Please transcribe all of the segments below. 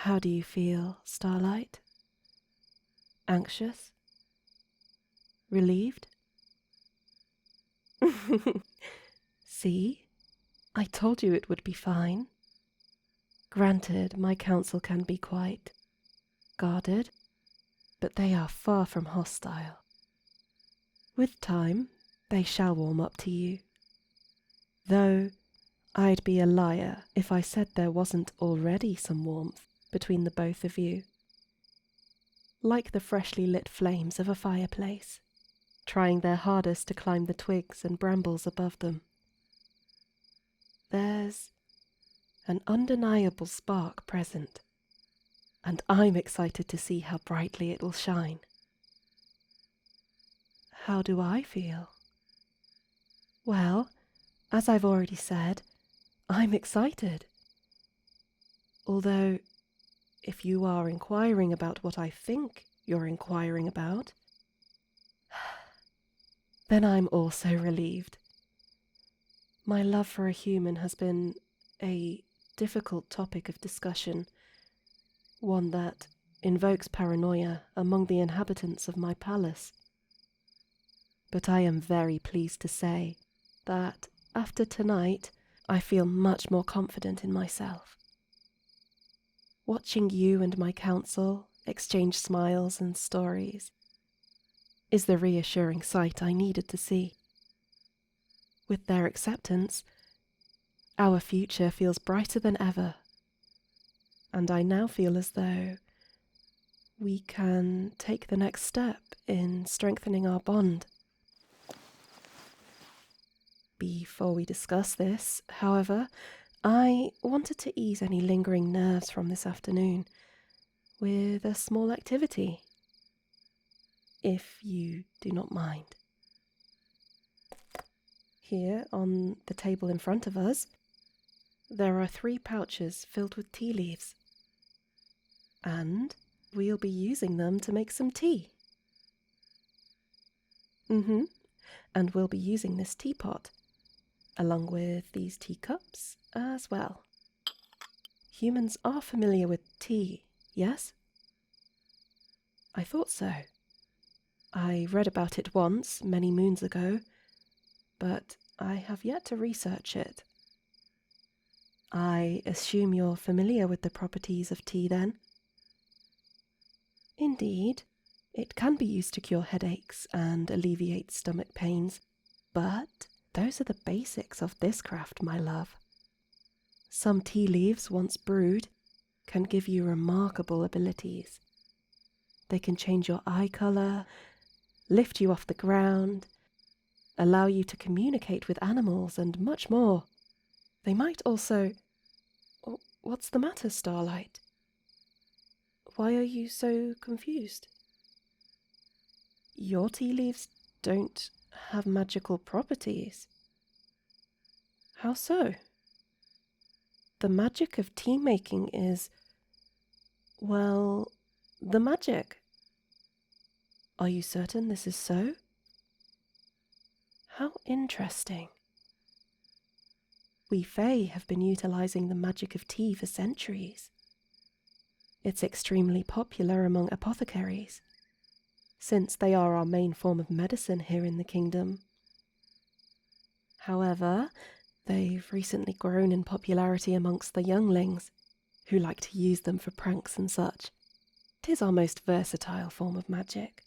How do you feel, Starlight? Anxious? Relieved? See? I told you it would be fine. Granted, my counsel can be quite guarded, but they are far from hostile. With time, they shall warm up to you. Though, I'd be a liar if I said there wasn't already some warmth between the both of you. Like the freshly lit flames of a fireplace, trying their hardest to climb the twigs and brambles above them. There's an undeniable spark present, and I'm excited to see how brightly it will shine. How do I feel? Well, as I've already said, I'm excited. Although, if you are inquiring about what I think you're inquiring about, then I'm also relieved. My love for a human has been a difficult topic of discussion, one that invokes paranoia among the inhabitants of my palace. But I am very pleased to say that after tonight, I feel much more confident in myself. Watching you and my council exchange smiles and stories is the reassuring sight I needed to see. With their acceptance, our future feels brighter than ever, and I now feel as though we can take the next step in strengthening our bond. Before we discuss this, however, I wanted to ease any lingering nerves from this afternoon with a small activity, if you do not mind. Here, on the table in front of us, there are 3 pouches filled with tea leaves, and we'll be using them to make some tea. And we'll be using this teapot, along with these teacups as well. Humans are familiar with tea, yes? I thought so. I read about it once, many moons ago, but I have yet to research it. I assume you're familiar with the properties of tea then? Indeed, it can be used to cure headaches and alleviate stomach pains, but those are the basics of this craft, my love. Some tea leaves, once brewed, can give you remarkable abilities. They can change your eye colour, lift you off the ground, allow you to communicate with animals, and much more. They might also... What's the matter, Starlight? Why are you so confused? Your tea leaves don't have magical properties. How so? The magic of tea making is... well, the magic. Are you certain this is so? How interesting. We faay have been utilizing the magic of tea for centuries. It's extremely popular among apothecaries, since they are our main form of medicine here in the kingdom. However, they've recently grown in popularity amongst the younglings, who like to use them for pranks and such. 'Tis our most versatile form of magic.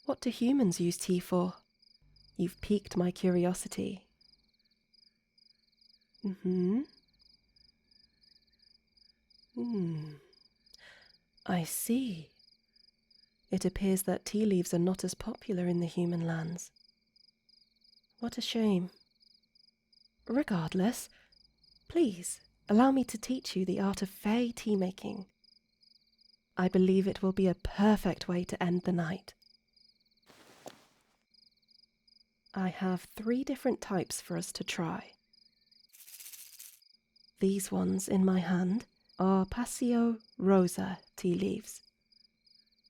What do humans use tea for? You've piqued my curiosity. I see. It appears that tea leaves are not as popular in the human lands. What a shame. Regardless, please allow me to teach you the art of faay tea making. I believe it will be a perfect way to end the night. I have 3 different types for us to try. These ones in my hand are Passio Rosa tea leaves,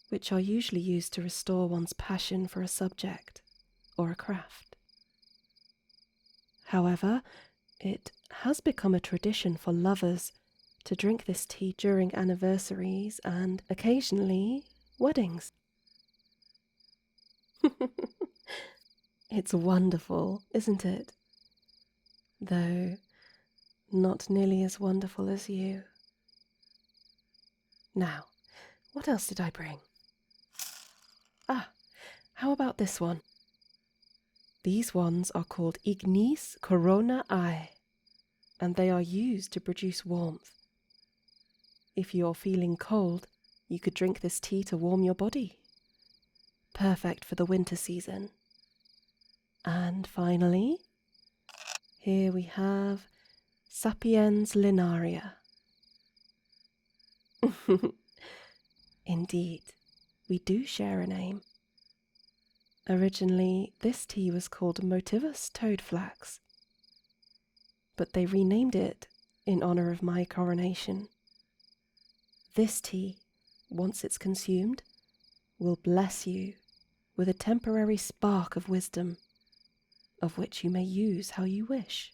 which are usually used to restore one's passion for a subject or a craft. However, it has become a tradition for lovers to drink this tea during anniversaries and occasionally weddings. It's wonderful, isn't it? Though not nearly as wonderful as you. Now, what else did I bring? Ah, how about this one? These ones are called Ignis Coronae, and they are used to produce warmth. If you're feeling cold, you could drink this tea to warm your body. Perfect for the winter season. And finally, here we have Sapiens Linaria. Indeed, we do share a name. Originally, this tea was called Motivus Toadflax, but they renamed it in honor of my coronation. This tea, once it's consumed, will bless you with a temporary spark of wisdom, of which you may use how you wish.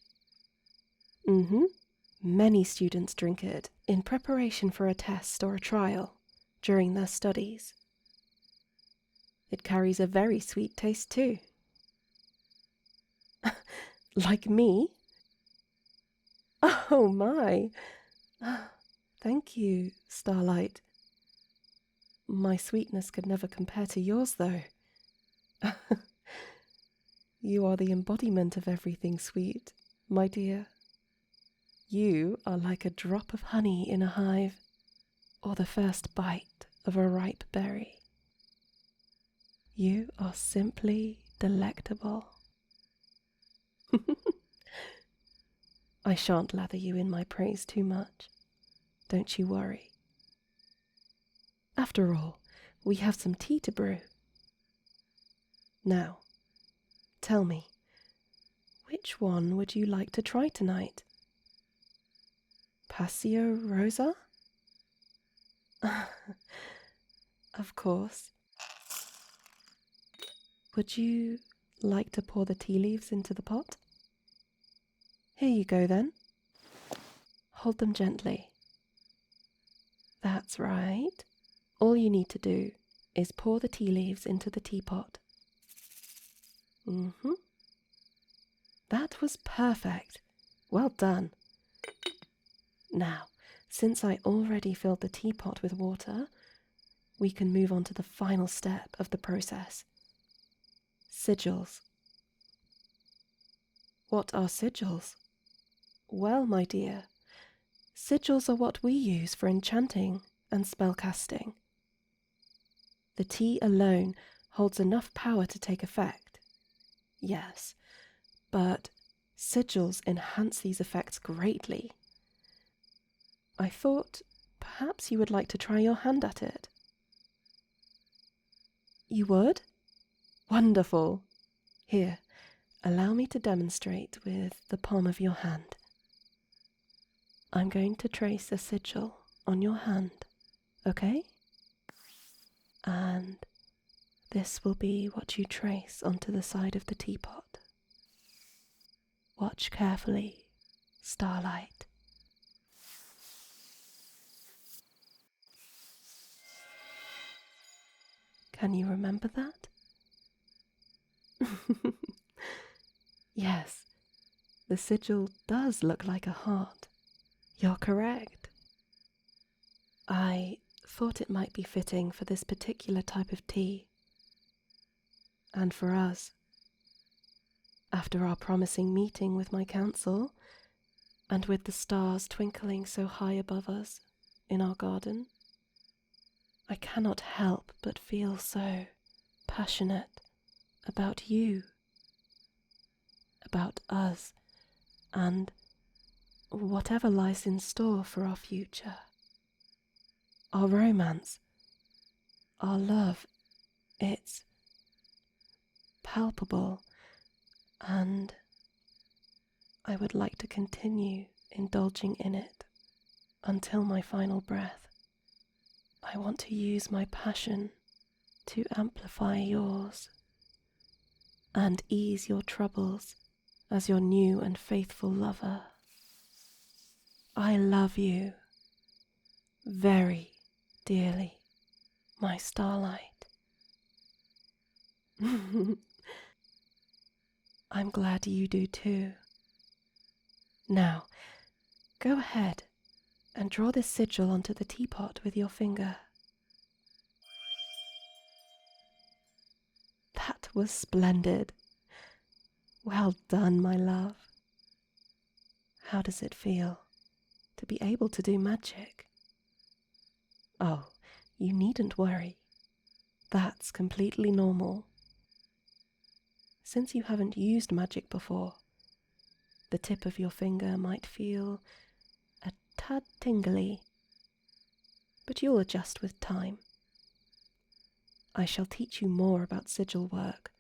Many students drink it in preparation for a test or a trial during their studies. It carries a very sweet taste too. Like me? Oh my! Thank you, Starlight. My sweetness could never compare to yours, though. You are the embodiment of everything sweet, my dear. You are like a drop of honey in a hive, or the first bite of a ripe berry. You are simply delectable. I shan't lather you in my praise too much. Don't you worry. After all, we have some tea to brew. Now, tell me, which one would you like to try tonight? Passio Rosa? Of course. Would you like to pour the tea leaves into the pot? Here you go then. Hold them gently. That's right. All you need to do is pour the tea leaves into the teapot. That was perfect. Well done. Now, since I already filled the teapot with water, we can move on to the final step of the process. Sigils. What are sigils? Well, my dear, sigils are what we use for enchanting and spellcasting. The tea alone holds enough power to take effect. Yes, but sigils enhance these effects greatly. I thought perhaps you would like to try your hand at it. You would? Wonderful. Here, allow me to demonstrate with the palm of your hand. I'm going to trace a sigil on your hand, okay? And this will be what you trace onto the side of the teapot. Watch carefully, Starlight. Can you remember that? Yes, the sigil does look like a heart. You're correct. I thought it might be fitting for this particular type of tea. And for us. After our promising meeting with my council, and with the stars twinkling so high above us in our garden, I cannot help but feel so passionate about you, about us, and whatever lies in store for our future. Our romance, our love, it's palpable, and I would like to continue indulging in it until my final breath. I want to use my passion to amplify yours and ease your troubles as your new and faithful lover. I love you, very dearly, my starlight. I'm glad you do too. Now, go ahead and draw this sigil onto the teapot with your finger. That was splendid. Well done, my love. How does it feel to be able to do magic? Oh, you needn't worry. That's completely normal. Since you haven't used magic before, the tip of your finger might feel a tad tingly, but you'll adjust with time. I shall teach you more about sigil work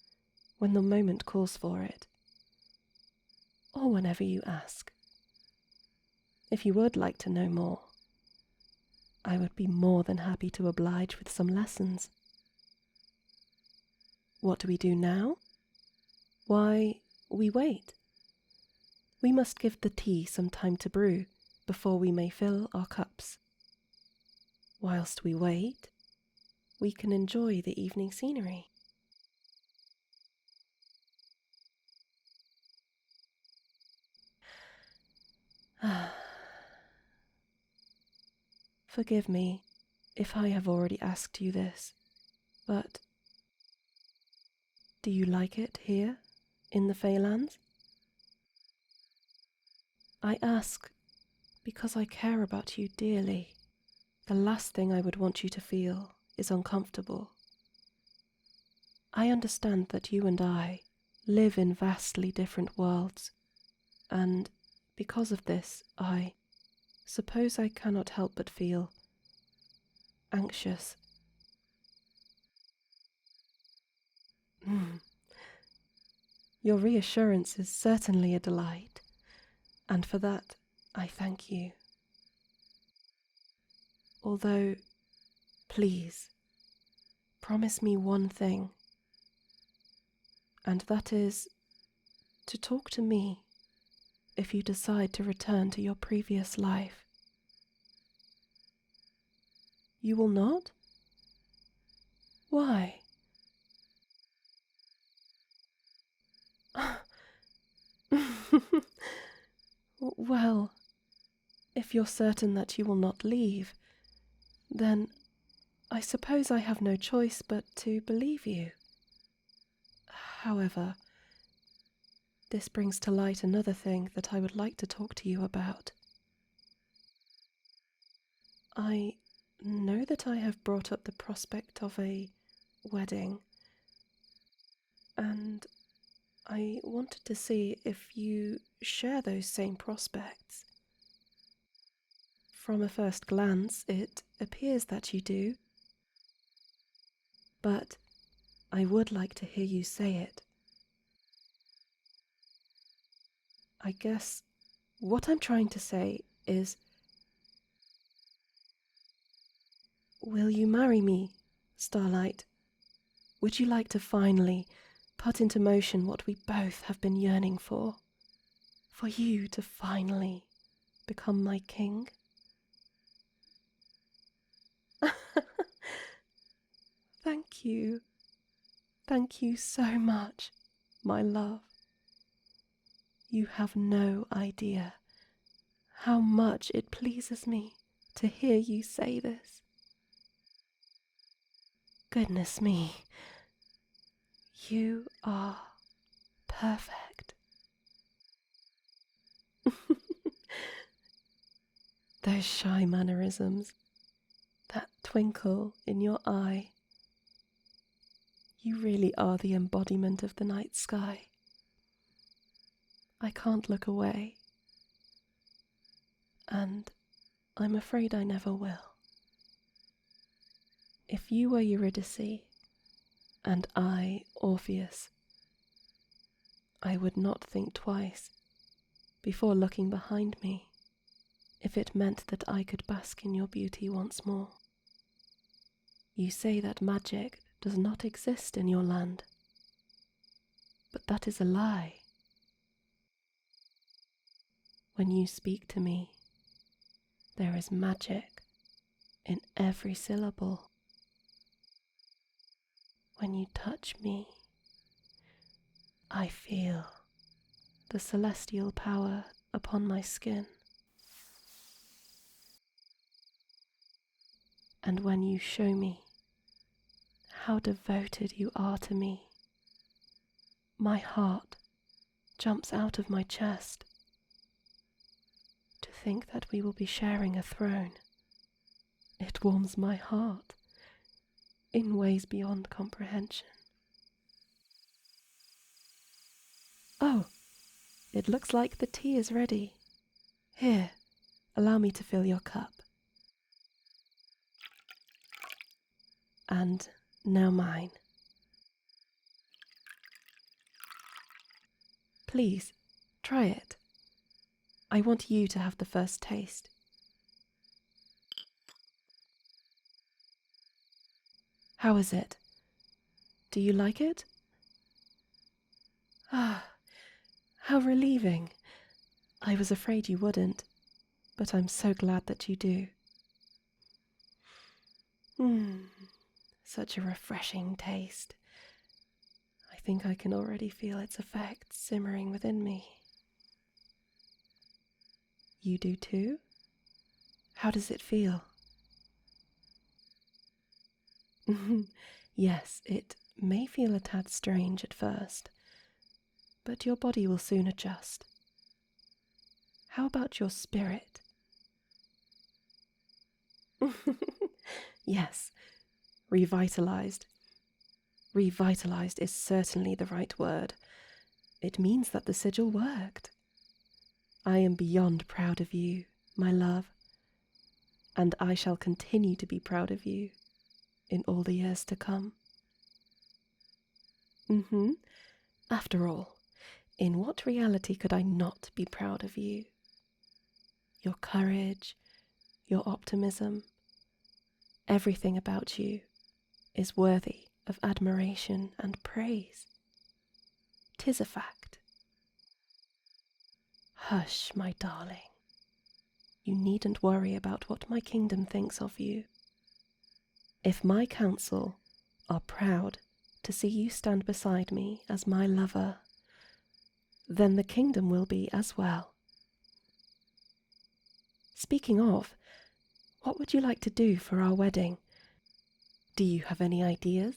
when the moment calls for it, or whenever you ask. If you would like to know more, I would be more than happy to oblige with some lessons. What do we do now? Why, we wait. We must give the tea some time to brew before we may fill our cups. Whilst we wait, we can enjoy the evening scenery. Forgive me if I have already asked you this, but do you like it here in the Feylands? I ask because I care about you dearly. The last thing I would want you to feel is uncomfortable. I understand that you and I live in vastly different worlds, and because of this, I suppose I cannot help but feel anxious. Your reassurance is certainly a delight, and for that I thank you. Although, please, promise me one thing, and that is to talk to me if you decide to return to your previous life. You will not? Why? Well, if you're certain that you will not leave, then I suppose I have no choice but to believe you. However, this brings to light another thing that I would like to talk to you about. I know that I have brought up the prospect of a wedding, and I wanted to see if you share those same prospects. From a first glance, it appears that you do, but I would like to hear you say it. I guess what I'm trying to say is, will you marry me, Starlight? Would you like to finally put into motion what we both have been yearning for? For you to finally become my king? Thank you. Thank you so much, my love. You have no idea how much it pleases me to hear you say this. Goodness me, you are perfect. Those shy mannerisms, that twinkle in your eye. You really are the embodiment of the night sky. I can't look away, and I'm afraid I never will. If you were Eurydice, and I Orpheus, I would not think twice before looking behind me if it meant that I could bask in your beauty once more. You say that magic does not exist in your land, but that is a lie. When you speak to me, there is magic in every syllable. When you touch me, I feel the celestial power upon my skin. And when you show me how devoted you are to me, my heart jumps out of my chest. To think that we will be sharing a throne, it warms my heart in ways beyond comprehension. Oh, it looks like the tea is ready. Here, allow me to fill your cup. And now mine. Please, try it. I want you to have the first taste. How is it? Do you like it? Ah, how relieving. I was afraid you wouldn't, but I'm so glad that you do. Such a refreshing taste. I think I can already feel its effects simmering within me. You do too? How does it feel? Yes, it may feel a tad strange at first, but your body will soon adjust. How about your spirit? Yes, revitalized. Revitalized is certainly the right word. It means that the sigil worked. I am beyond proud of you, my love, and I shall continue to be proud of you in all the years to come. After all, in what reality could I not be proud of you? Your courage, your optimism, everything about you is worthy of admiration and praise. 'Tis a fact. Hush, my darling. You needn't worry about what my kingdom thinks of you. If my council are proud to see you stand beside me as my lover, then the kingdom will be as well. Speaking of, what would you like to do for our wedding? Do you have any ideas?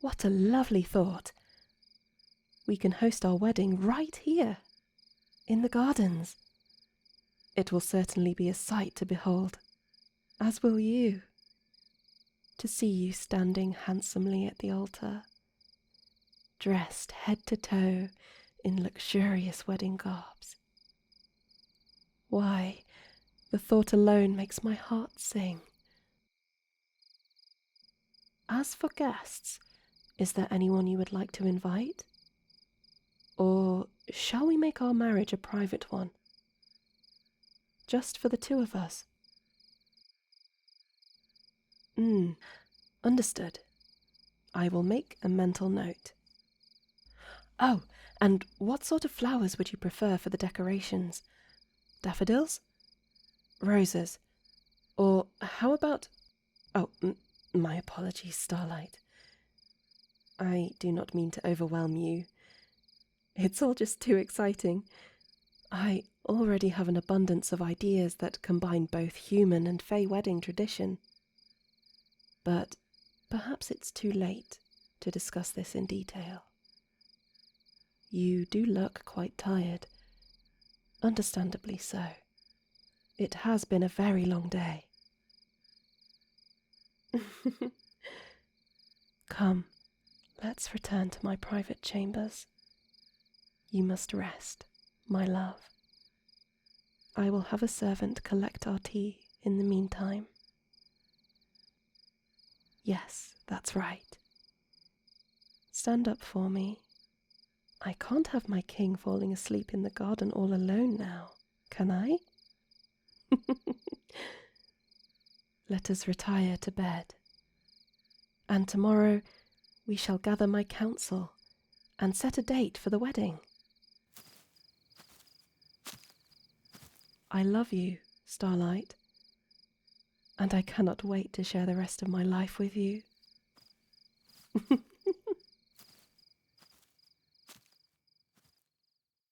What a lovely thought. We can host our wedding right here, in the gardens. It will certainly be a sight to behold, as will you, to see you standing handsomely at the altar, dressed head to toe in luxurious wedding garbs. Why, the thought alone makes my heart sing. As for guests, is there anyone you would like to invite? Or shall we make our marriage a private one? Just for the two of us? Understood. I will make a mental note. Oh, and what sort of flowers would you prefer for the decorations? Daffodils? Roses? Or how about... Oh, my apologies, Starlight. I do not mean to overwhelm you. It's all just too exciting. I already have an abundance of ideas that combine both human and faay wedding tradition. But perhaps it's too late to discuss this in detail. You do look quite tired. Understandably so. It has been a very long day. Come, let's return to my private chambers. You must rest, my love. I will have a servant collect our tea in the meantime. Yes, that's right. Stand up for me. I can't have my king falling asleep in the garden all alone now, can I? Let us retire to bed. And tomorrow we shall gather my council and set a date for the wedding. I love you, Starlight, and I cannot wait to share the rest of my life with you.